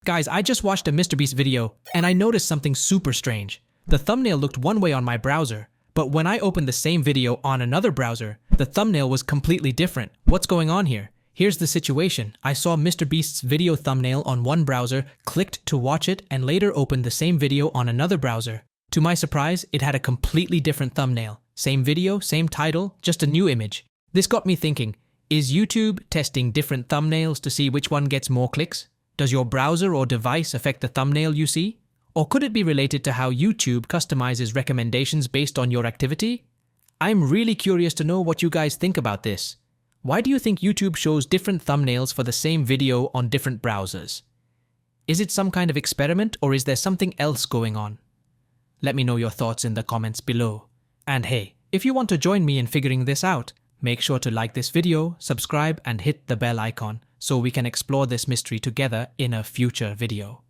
Guys, I just watched a MrBeast video and I noticed something super strange. The thumbnail looked one way on my browser, but when I opened the same video on another browser, the thumbnail was completely different. What's going on here? Here's the situation. I saw MrBeast's video thumbnail on one browser, clicked to watch it, and later opened the same video on another browser. To my surprise, it had a completely different thumbnail. Same video, same title, just a new image. This got me thinking, is YouTube testing different thumbnails to see which one gets more clicks? Does your browser or device affect the thumbnail you see? Or could it be related to how YouTube customizes recommendations based on your activity? I'm really curious to know what you guys think about this. Why do you think YouTube shows different thumbnails for the same video on different browsers? Is it some kind of experiment or is there something else going on? Let me know your thoughts in the comments below. And hey, if you want to join me in figuring this out, make sure to like this video, subscribe and hit the bell icon so we can explore this mystery together in a future video.